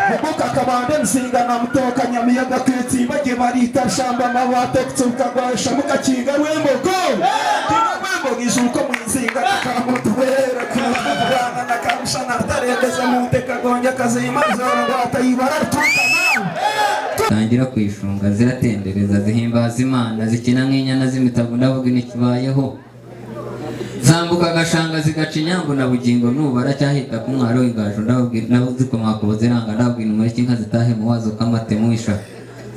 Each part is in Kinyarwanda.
Muka kabande nsinga na mutoka nyamiyaga kwitsimba ge barita shamba mabate kutsuka gwasha muka kinga rwembogo rwembogo izuko mwinsinga nakamutwera kubana nakamushana tarendeza muteka gonja kazima zoro batayibara tukana tangira kwishunga ziratendereza zihimbaza Imana zikina nk'inyana z'imitavu ndavuga nikibayeho zambuka gashanga zigaca inyambo na bugingo nubara cyahita ku mwaro w'ingaju ndabwira nabo zikomakobo ziranga ndabwira muri kinka zitahe mu wazo kamate muisha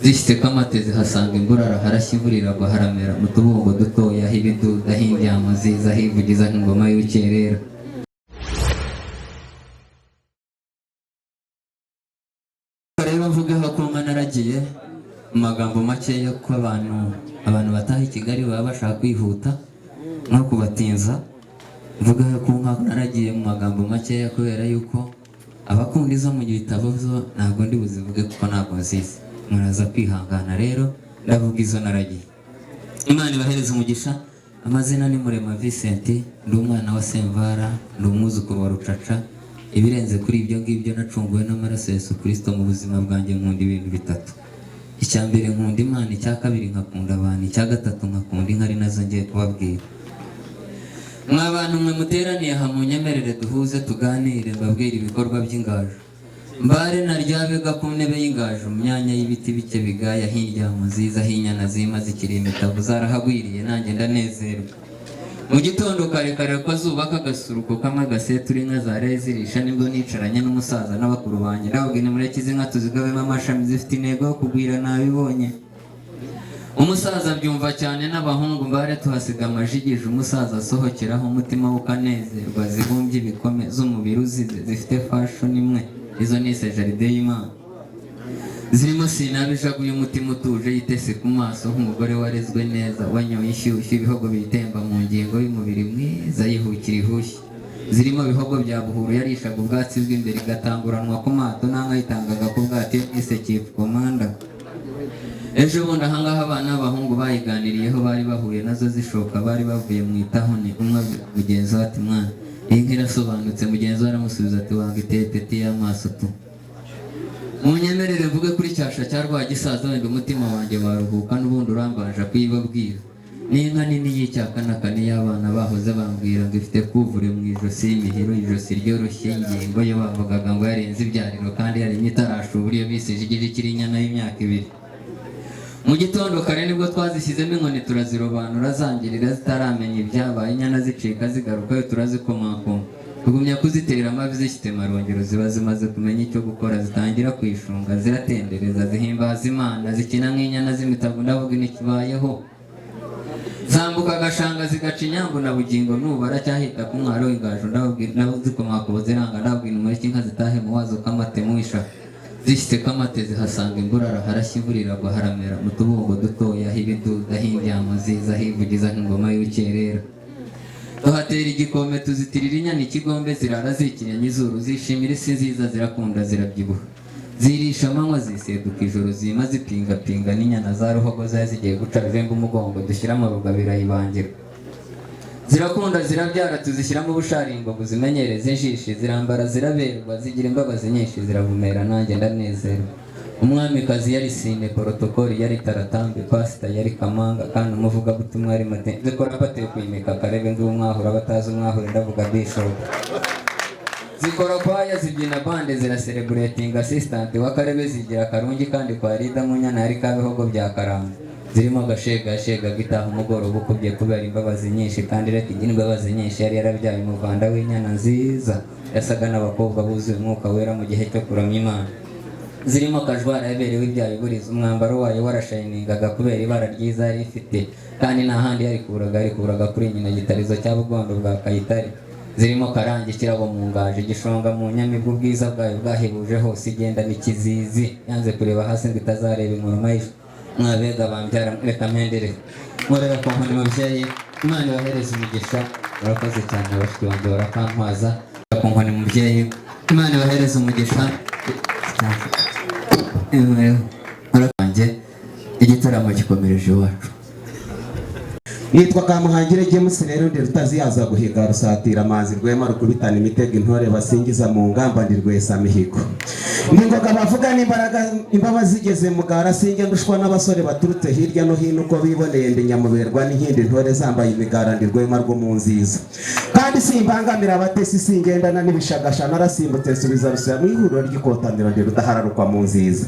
zishite kamate zihasanga imburara harashyimburira gwa haramera mu tubungo dutoya hibiduda hindyama ziza hivugiza nk'ingoma y'ukerera rero mvugeho ko naragiye mu magambo make yo ko abantu bataha i Kigali baba bashaka kwihuta no kubatinza mvuga ko naragiye mu magambo make kubera yuko abakunda izo mu gitabo zo ntabwo ndi buzivuge kuko ntabwo nzizi muraza kwihangana rero ndavuga izo naragiye Imana ibahereza umugisha amazina ni Murema Vincent ndi umwana wa Semvara ndi umwuzukuru wa Rucaca ibirenze kuri ibyo ngibyo nacunguwe n'amaraso Yesu Kristo mu buzima bwanjye nkunda ibintu bitatu icya mbere nkunda Imana icya kabiri nkakunda abantu icya gatatu nkakunda inka ari nazo ngiye kubabwira mw'abantu mwe muteraniye hamwe nyemerere duhuze tuganire mbabwira ibikorwa by'ingaju mbare naryabega ku ntebe y'ingaju mu myanya y'ibiti bike bigaya hiryamu nziza hinyana zima zikiri imitavu zarahagwiriye nanjye ndanezerwa mu gitondo kare kare ko zuba kagasuruko kamwe gasetura inka zare zirisha nibwo nicaranye n'umusaza n'abakuru banjye ndababwira nimureke izi nka tuzigabemo amashami zifite intego yo kugwira nabibonye umusaza byumva cyane n'abahungu mbare tuhasiga amajigije umusaza asohokeraho umutima ukanezerwa zibumbye ibikome z'umubiri uzize zifite fashion imwe izo nise jaride y'Imana zirimo sinabijaguye umutima utuje yitese ku maso nk'umugore warezwe neza wanyoye ishyushyu ibihogo bitemba mu ngingo y'umubiri mwiza yihukira ihushye zirimo bihogo bya buhuru yarishaga ubwatsi bw'imbere igatanguranwa ku mato n'anka yitangaga ku bwatsi ise chief commander ejo bundi ahangaha abana b'abahungu bayiganiriyeho bari bahuye nazo zishoka bari bavuye mu itahoni umwe mugenzi we ati mwana iyi nka irasobanutse mugenzi we aramusubiza ati wanga itetete y'amaso tu munyemerere mvuge kuri cyasha cya Rwagisaza wenda umutima wanjye waruhuka n'ubundi urambanje kuyibabwira n'inka nini y'icyakanakane y'abana bahoze bambwira ngo ifite kuvure mu ijosi y'imihiro ijosi ryoroshye ingingo yo bavugaga ngo yarenze ibyariro kandi yarenye itarashubura iyo bisije igiri inyana y'imyaka 2 mu gitondo kare nibwo twazishyizemo inkoni turazirobanura zangirira zitaramenya ibyabaye inyana zicika zigarukayo turazikomakoma tugumya kuzitera amavi zifite marongero ziba zimaze kumenya icyo gukora zitangira kwishunga ziratendereza zihimbaza Imana zikina nk'inyana z'imitavu ndavuga nikibayeho zambuka agashanga zigaca inyambo na bugingo nubara cyahita ku mwaro w'ingaju ndababwira nabo zikomakobo ziranga ndababwira muri kinka zitahe mu wazo kamate muisha zishite kamate zihasanga imburara harashyimburira gwa haramera mu tubungo dutoya hibiduda hindyama ziza hivugiza nk'ingoma y'ukerera tuhatera igikome tuzitirira inyana ikigombe zirara zikinyanya izuru zishimira isi nziza zirakunda zirabyibuha zirisha amanywa ziseduka ijoro zima zipingapinga n'inyana za ruhogo zari zigiye guca rurembo umugongo dushyira amaruga birayibangira zirakunda zirabyara tuzishyiramo ubusharingo buzimenyereze injishi zirambara ziraberwa zigira imbabazi nyinshi ziravumera nanjye ndanezerwa umwamikazi yari Sine protokoli yari Taratambe pasita yari Kamanga kandi umuvugabutumwa yari Mate zikora bateye kwimika karebe ndi umwahura batazi umwahura ndavuga bishop zikora kwaya zibyina bande zira celebrating assistant wa karebe zigira karungi kandi kwa Rida Munyana yari kabehogo bya Karanga zirimo gashega gitaha umugoroba ukubye kubera imbabazi nyinshi kandi reka igira imbabazi nyinshi yari yarabyaye mu Rwanda w'inyana nziza yasaga n'abakobwa buzuye umwuka wera mu gihe cyo kuramya Imana zirimo kajwara yaberewe ibyaye buriza umwambaro wayo warashayiningaga kubera ibara ryiza yari ifite kandi nta handi yarikuraga kuri nyina gitarizo cya Bugondo bwa Kayitare zirimo karangi kirabo mu ngaje gishonga mu nyamibwa ubwiza bwayo bwahebuje hose igenda n'ikizizi yanze kureba hasi ngo itazareba inkoroma y'isho mwabega bambyara reka mpendere murera ko nkoni mubyeyi Imana ibahereza umugisha murakoze cyane abashiki banjye barakankwaza ko nkoni mubyeyi Imana ibahereza umugisha murakanjye igitaramo gikomereje iwacu Nitwa Kamuhangire James rero ndi rutaziyaza guhiga rusatira amazi rwema rukubitana imitego intore basingiza mu ngamba ndi rwesa mihigo. Ningoga bavuga n'imbaraga imbabazi zigeze mu gara singe ndushwa n'abasore baturutse hirya no hino uko biboneye ndi nyamuberwa n'inkindi ntore zambaye imigara ndi rwema rwo mu nziza. Kandi simbangamira abatesi singendana n'ibishagasha narasimbutse subiza rusya mu ihuriro ry'ikotaniro ndi rudahararukwa mu nziza.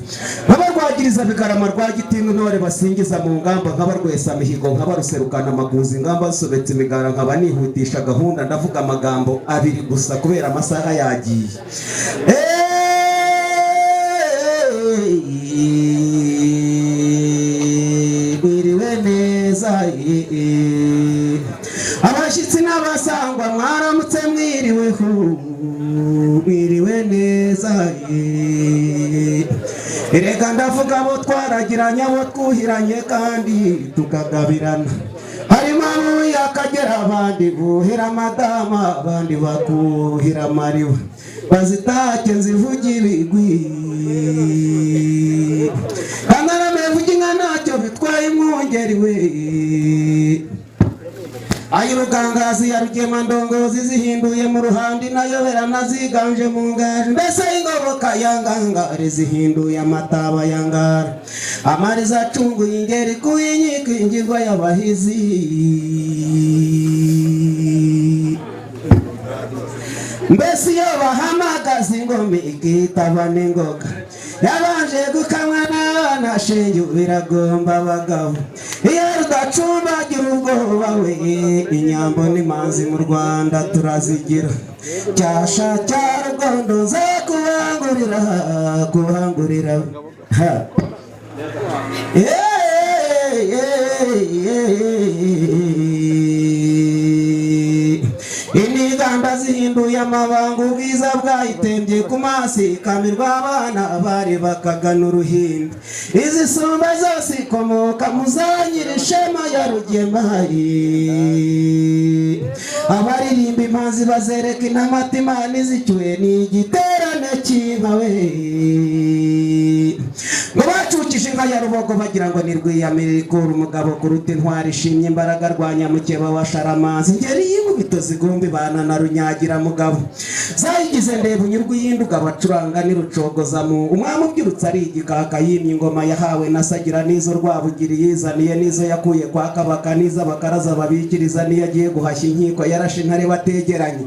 Babarwagiriza bigarama rwa gitingo intore basingiza mu ngamba nk'abarwesa mihigo nk'abaruserukana amaguzi ingamba zsobetse imigara nkaba nihutisha gahunda ndavuga amagambo abiri gusa kubera amasaha yagiye. Mwiriwe neza abashitsi n'abasangwa mwaramutse mwiriweho mwiriwe neza erega ndavuga abo twaragiranye abo twuhiranye kandi tukagabirana harimo abo yakagera abandi buhira amadama abandi bakuhira amariba bazitake nzivuge ibigwi kangarame vuga inka ntacyo bitwaye umwungeri we ayirugangazi ya rugema ndongozi zihinduye mu ruhandi nayobera naziganje mu ngari mbese ingoboka yangangare zihinduye amataba yangara amariza acunguye ingeri kuyinyika ingirwa y'abahizi mbese iyo bahamagaza ingoma ikitaba n'ingoga yabanje gukamwa n'abana shenge biragomba abagabo iyo rudacumbagira ubwoba we inyambo n'imanzi mu Rwanda turazigira cyasha cya rugondo za kubangurira iniganda zihinduye amabanga ubwiza bwayitembye ku masi kamirwa abana bari bakagana uruhimbi izisumba zose ikomoka muzanyira ishema ya rugema abaririmba imanzi bazereka inamatima n'izicyuye ni igiterane cy'inkawe ngo bacukije inka ya rubogo bagira ngo ni rwiyamire ikura umugabo kuruta intwari ishimye imbaraga rwanya mukeba wa Sharamanzi ngeri y'inkubito zigumbi bana na runyagira mugabo zayigize ndeba unyurwa y'induga bacuranga n'irucogoza mu umwami ubyirutse ari igikaka yimye ingoma yahawe nasagira n'izo rwabugiri yizaniye n'izo yakuye kwa kabaka n'izo abakaraza babikiriza niyo agiye guhashya inkiko yarashe intare bategeranye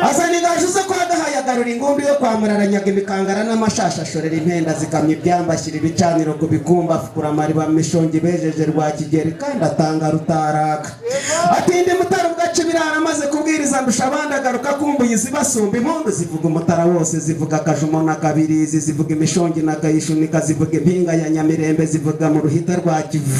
azana ingaje zo kwa gahayagarura ingumbi yo kwamararanyaga imikangara n'amashasha ashorera impenda zikamya ibyamba ashyira ibicaniro ku bikumba afukura amariba mishongi bejeje rwa Kigeri kandi atanga rutaraka atinde mutara ugace birara amaze kubwiriza ndusha abandi agaruka kumbuye zibasumba impundu zivuga umutara wose zivuga akajumo na kabirizi zivuga imishongi na kayishunika zivuga impinga ya Nyamirembe zivuga mu ruhita rwa Kivu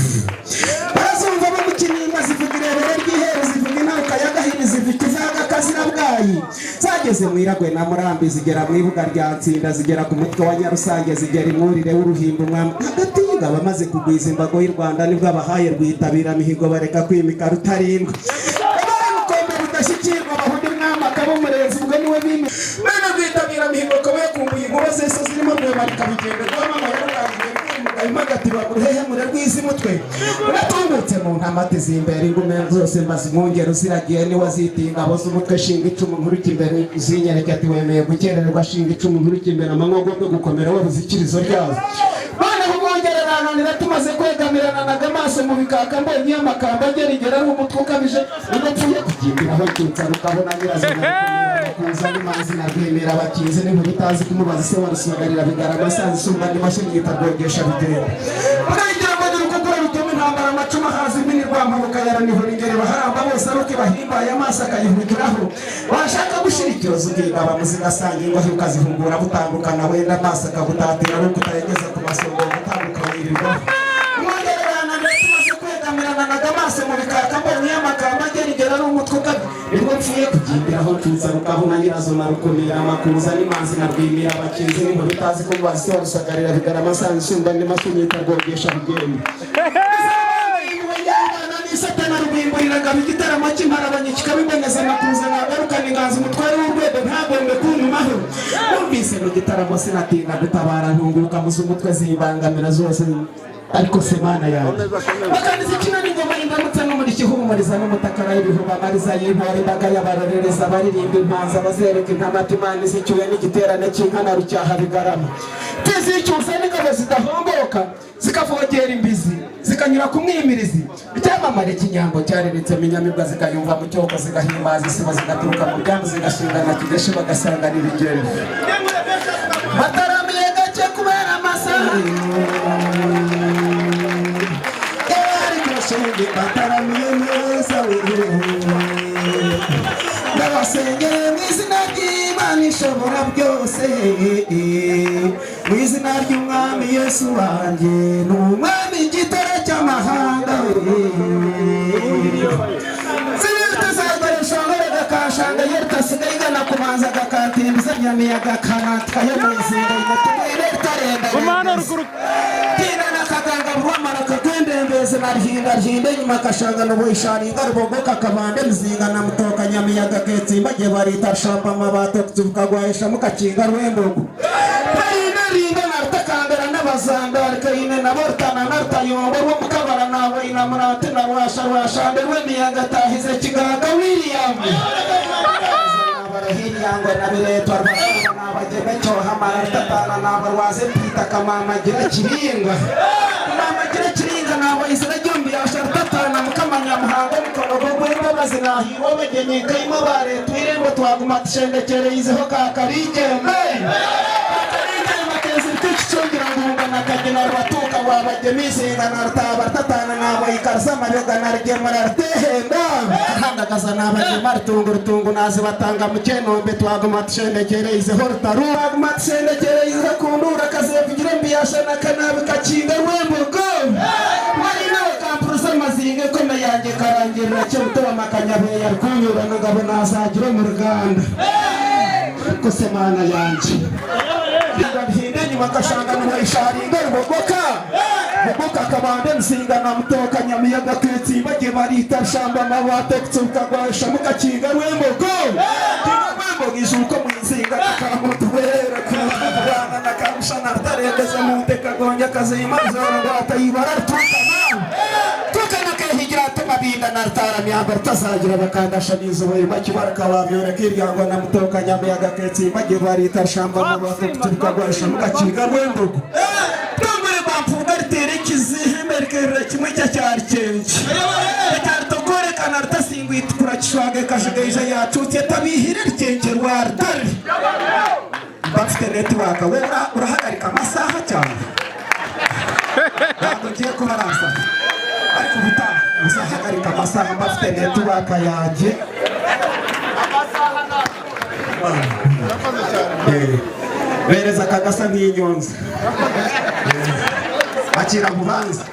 bazumva bo mu Kinimba zivuga irebere ry'iheru zivuga inauka ya Gahini zivuga izaga kazira bwayi zageze mu Iragwe na Murambi zigera mu Ibuga rya Nsinda zigera ku mutwe wa Nyarusange zigera imwurire w'uruhimbo umwami hagati y'ingabo bamaze kugwiza imbago y'u Rwanda nibwo abahaye rwitabira mihigo bareka kwimika Rutarindwa abarukombe budashyikirwa bahundi mwami akaba umurenzi ubwo niwe bime bene rwitabira mihigo kabaye kumbuye inkuba zese zirimo rwemarika bigenda rwamama yarurangiye imagatiba uruhehe mure rw'izi mutwe uratungutse mu ntamati zimbere ingume zose mbazi mwongero ziragiye ni wazitiye ingabo z'umutwe shinga icumu nkuruka imbere zinyereke ati wemeye gukererwa shinga icumu nkuruka imbere amanywa agomba gukomera wabuzikirizo ryazo bana kumwongerera nonera tumaze kwegamirana naga amaso mu bikaka mbonye amakamba agerigera ari umutwe ukabije udapfuye kugimbiraho cyutsa rukabona nyirazo kuza n'imanzi na rwemera bakinze n'inkuru utazi kumubaza se warusugarira bigarama sanze isumba n'imashini yitarwogesha bigenda bakagira ngo dore uko bituma intambara amacuma hazi ibini rwampabuka yaranihora ingere baharamba bose aruke bahimbaye amaso akayihugiraho washaka gushira ikibazo ukigaba muzigasanga ingohe ukazihungura butandukana wenda amaso akagutatira ari ukutayegeza ku masongo gutandukana ibibaho umwongererana ndetse tumaze kwegamirana naga amaso mu bikaka mbonye amakamba agerigera ari umutwe ukabi nibwo mpfuye kugimbiraho ncuza rukabona nyirazo na rukumira amakuza n'imanzi na rwimira abakinzi n'inkuru utazi ko bazi se warusagarira bigarama asanzwe isumba n'imashini yitarwogesha bigenda satana rubimburiraga igitaramo cy'imparabanye kikabiboneza amakuza nagarukana inganzo umutware w'urwego ntagombe kuntumaho numvise mu gitaramo sinatinda gutabara ntunguruka muzi umutwe zimbangamira zose ariko se mana yanjye bakaniza ikina n'ingoma y'indamutsa n'umurishyo ihumuriza n'umutakara y'ibihuba amariza y'intore imbaga y'abarorereza baririmba impanzi abazereka intamati imana izicyuye n'igiterane cy'inka na rucyaha bigarama tizicyusa n'ingabo zidahomboka zikavogera imbizi zikanyura ku mwimirizi icyamamare cy'inyambo cyareretsemo inyamibwa zikayumva mu cyoko zigahimbaza isibo zigaturuka mu byambu zigashingana kigeshi bagasanganira ingeri bataramiye gake kubera amasaha bataramiye neza ndabasengeye mu izina ry'Imana ishobora byose mu izina ry'umwami Yesu wanjye ni umwami igitare cy'amahanga kashanga yertasigaye igana kubanza gakatimbiza nyamiyaga kanatkayo mu izinga igatubwire itarenda tina nakaganga bwamara kakendembeze narhinda rhinde nyuma kashanga n'ubuyisharinga rubogoka kabande mzinga na mutoka nyamiyaga ketsimba je barita shamba mabato kuzukagwaisha mukakinga rwembogo bayina rinda nartakangara n'abazandar kayine nabortana nartayombo bo mukabara nawe ina murate na rwashande rwemiyaga tahize kigaga William barahiriyango nabiretwa n'abagebe cyo hamara tatana n'abarwaze pita kamama gira kiringa mama gira kiringa nabo isira jombi yashartatana mukamanya muhango mukonogo gwemba bazirahiro bagenye kayimo bare twirembo twaguma tshendekere izeho kakarije Chongira ngumba nakagena rwatuka wabagemizi nganartaba tatana nabo ikarsa mayoga narge marartehenda handa kazana abagema tungu nazi batanga mukeno betwaguma tshendekere ize hortaru aguma tshendekere ize kundura kazevugira mbiyashana kanabe kakinga rwembogo wari nawe kampurusa mazinge kome yanjye karangirira cyo mutoba makanyabe yarkunyura ngabo nazagira mu ruganda ko semana yanjye bakashanga n'ubuyisharinga rubogoka kabande nsinga na mutoka nyamiyaga ketsimba je barita shamba mabato kutsukagasha mukakinga rwembogo izuko mu izinga kamutuwera kubana nakamushana tarendeze mu tekagonja kazima zora batayibara tukana kehigira tumabinda nartara myamba tazagira bakandasha nizuwe bakibaraka wabyore kiryango na mutoka nyamiyaga ketsimba je barita shamba mabato kutsukagasha mukakinga rwembogo tomwe bampuga riterekize merkere kimwe cyari cyenje cyartokore kanarta singwit kurachwage kashigeje yacutse tabihire ryenje rwardari bafite network wera urahagarika amasaha cyane ntabwo ngiye kubaransa ariko buta uzahagarika amasaha bafite network yaje amasaha bereza kagasa nk'inyonza akira bubanza